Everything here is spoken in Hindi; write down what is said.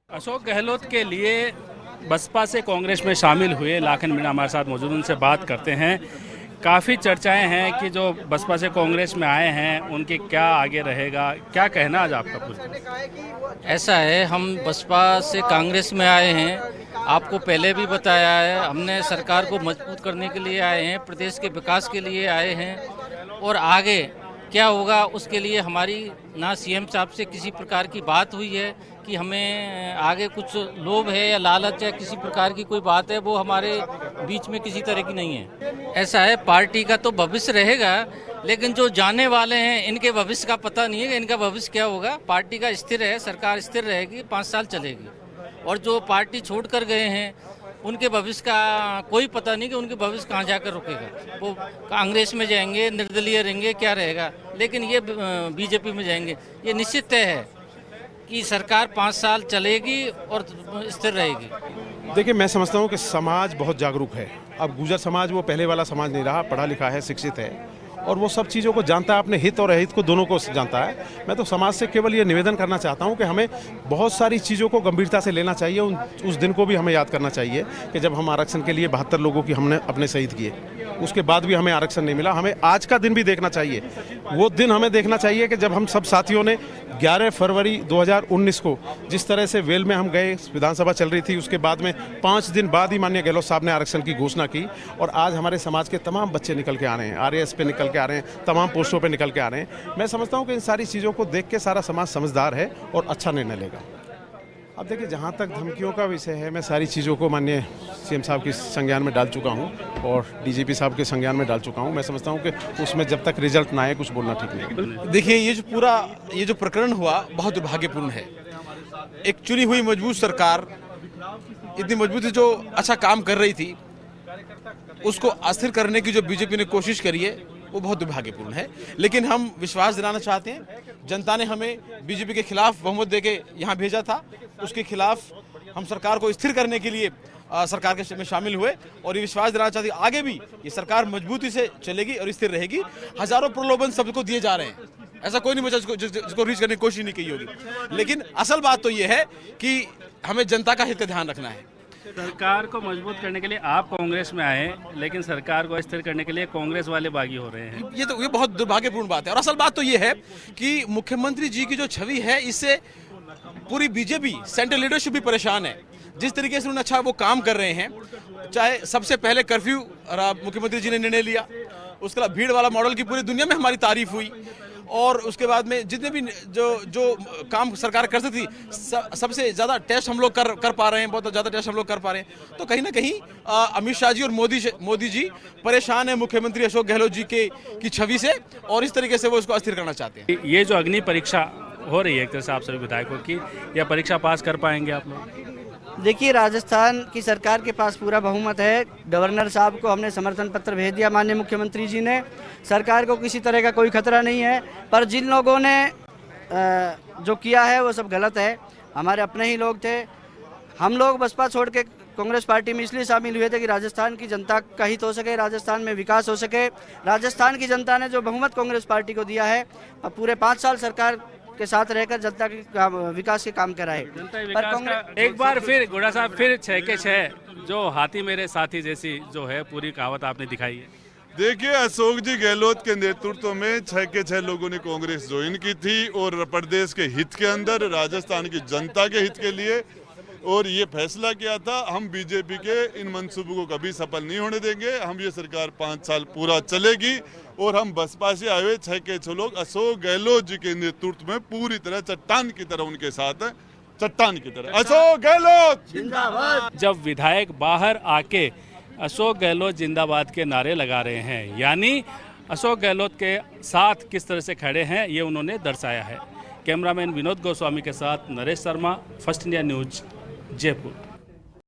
अशोक गहलोत के लिए बसपा से कांग्रेस में शामिल हुए लाखन मीणा हमारे साथ मौजूद, उनसे बात करते हैं। काफ़ी चर्चाएं हैं कि जो बसपा से कांग्रेस में आए हैं उनके क्या आगे रहेगा, क्या कहना आज आपका कुछ? ऐसा है, हम बसपा से कांग्रेस में आए हैं। आपको पहले भी बताया है, हमने सरकार को मजबूत करने के लिए आए हैं, प्रदेश के विकास के लिए आए हैं और आगे क्या होगा उसके लिए हमारी ना सीएम साहब से किसी प्रकार की बात हुई है कि हमें आगे कुछ लोभ है या लालच या किसी प्रकार की कोई बात है, वो हमारे बीच में किसी तरह की नहीं है। ऐसा है, पार्टी का तो भविष्य रहेगा, लेकिन जो जाने वाले हैं इनके भविष्य का पता नहीं है कि इनका भविष्य क्या होगा। पार्टी का स्थिर है, सरकार स्थिर रहेगी, 5 साल चलेगी। और जो पार्टी छोड़ कर गए हैं उनके भविष्य का कोई पता नहीं कि उनके भविष्य कहाँ जाकर रुकेगा। वो कांग्रेस में जाएंगे, निर्दलीय रहेंगे, क्या रहेगा, लेकिन ये बीजेपी में जाएंगे। ये निश्चित तय है कि सरकार 5 साल चलेगी और स्थिर रहेगी। देखिए, मैं समझता हूँ कि समाज बहुत जागरूक है। अब गुर्जर समाज वो पहले वाला समाज नहीं रहा, पढ़ा लिखा है, शिक्षित है और वो सब चीज़ों को जानता है, अपने हित और अहित को दोनों को जानता है। मैं तो समाज से केवल ये निवेदन करना चाहता हूँ कि हमें बहुत सारी चीज़ों को गंभीरता से लेना चाहिए। उस दिन को भी हमें याद करना चाहिए कि जब हम आरक्षण के लिए 72 लोगों की हमने अपने शहीद किए, उसके बाद भी हमें आरक्षण नहीं मिला। हमें आज का दिन भी देखना चाहिए। वो दिन हमें देखना चाहिए कि जब हम सब साथियों ने 11 फरवरी 2019 को जिस तरह से वेल में हम गए, विधानसभा चल रही थी, उसके बाद में 5 दिन बाद ही माननीय गहलोत साहब ने आरक्षण की घोषणा की और आज हमारे समाज के तमाम बच्चे निकल के आ रहे हैं, आरएएस पे निकल के आ रहे हैं, तमाम पोस्टों पे निकल के आ रहे हैं। मैं समझता हूँ कि इन सारी चीज़ों को देख के सारा समाज समझदार है और अच्छा निर्णय लेगा। अब देखिए, जहाँ तक धमकियों का विषय है, मैं सारी चीज़ों को माननीय सीएम साहब के संज्ञान में डाल चुका हूँ और डीजीपी साहब के संज्ञान में डाल चुका हूँ। मैं समझता हूँ कि उसमें जब तक रिजल्ट ना आए कुछ बोलना ठीक नहीं। देखिए, ये जो प्रकरण हुआ बहुत दुर्भाग्यपूर्ण है। एक चुनी हुई मजबूत सरकार, इतनी मजबूती जो अच्छा काम कर रही थी, उसको अस्थिर करने की जो बीजेपी ने कोशिश करी है वो बहुत दुर्भाग्यपूर्ण है। लेकिन हम विश्वास दिलाना चाहते हैं, जनता ने हमें बीजेपी के खिलाफ बहुमत देके यहाँ भेजा था, उसके खिलाफ हम सरकार को स्थिर करने के लिए सरकार के में शामिल हुए और ये विश्वास दिलाना चाहते हैं आगे भी ये सरकार मजबूती से चलेगी और स्थिर रहेगी। हजारों प्रलोभन सबको दिए जा रहे हैं, ऐसा कोई नहीं बचा जिसको रीच करने की कोशिश नहीं की होगी। लेकिन असल बात तो ये है कि हमें जनता का हित का ध्यान रखना है। सरकार को मजबूत करने के लिए आप कांग्रेस में आए, लेकिन सरकार को स्थिर करने के लिए कांग्रेस वाले बागी हो रहे हैं। ये बहुत दुर्भाग्यपूर्ण बात है। और असल बात तो ये है कि मुख्यमंत्री जी की जो छवि है, इससे पूरी बीजेपी सेंट्रल लीडरशिप भी परेशान है। जिस तरीके से उन्होंने अच्छा वो काम कर रहे हैं, चाहे सबसे पहले कर्फ्यू मुख्यमंत्री जी ने निर्णय लिया, उसके बाद भीड़ वाला मॉडल की पूरी दुनिया में हमारी तारीफ हुई और उसके बाद में जितने भी जो काम सरकार कर सकती थी, सबसे ज़्यादा टेस्ट हम लोग कर पा रहे हैं, बहुत ज़्यादा टेस्ट हम लोग कर पा रहे हैं। तो कहीं ना कहीं अमित शाह जी और मोदी जी परेशान है मुख्यमंत्री अशोक गहलोत जी की छवि से और इस तरीके से वो इसको अस्थिर करना चाहते हैं। ये जो अग्नि परीक्षा हो रही है एक तरह से आप सभी विधायकों की, यह परीक्षा पास कर पाएंगे आप लोग? देखिए, राजस्थान की सरकार के पास पूरा बहुमत है। गवर्नर साहब को हमने समर्थन पत्र भेज दिया, माननीय मुख्यमंत्री जी ने। सरकार को किसी तरह का कोई खतरा नहीं है, पर जिन लोगों ने जो किया है वो सब गलत है। हमारे अपने ही लोग थे। हम लोग बसपा छोड़ के कांग्रेस पार्टी में इसलिए शामिल हुए थे कि राजस्थान की जनता का हित हो सके, राजस्थान में विकास हो सके। राजस्थान की जनता ने जो बहुमत कांग्रेस पार्टी को दिया है, अब पूरे 5 साल सरकार के साथ रहकर जनता के विकास के काम कराए। एक बार फिर गोड़ा साहब, फिर 6 के 6 जो हाथी मेरे साथी जैसी जो है पूरी कहावत आपने दिखाई है। देखिए, अशोक जी गहलोत के नेतृत्व में 6 के 6 लोगों ने कांग्रेस ज्वाइन की थी और प्रदेश के हित के अंदर, राजस्थान की जनता के हित के लिए, और ये फैसला किया था हम बीजेपी के इन मंसूबों को कभी सफल नहीं होने देंगे। हम ये सरकार 5 साल पूरा चलेगी और हम बसपा से आए हुए 6 के 6 लोग अशोक गहलोत जी के नेतृत्व में पूरी तरह चट्टान की तरह उनके साथ है, चट्टान की तरह। अशोक गहलोत जिंदाबाद। जब विधायक बाहर आके अशोक गहलोत जिंदाबाद के नारे लगा रहे हैं, यानी अशोक गहलोत के साथ किस तरह से खड़े हैं, ये उन्होंने दर्शाया है। कैमरामैन विनोद गोस्वामी के साथ Naresh Sharma, first India news, Jaipur.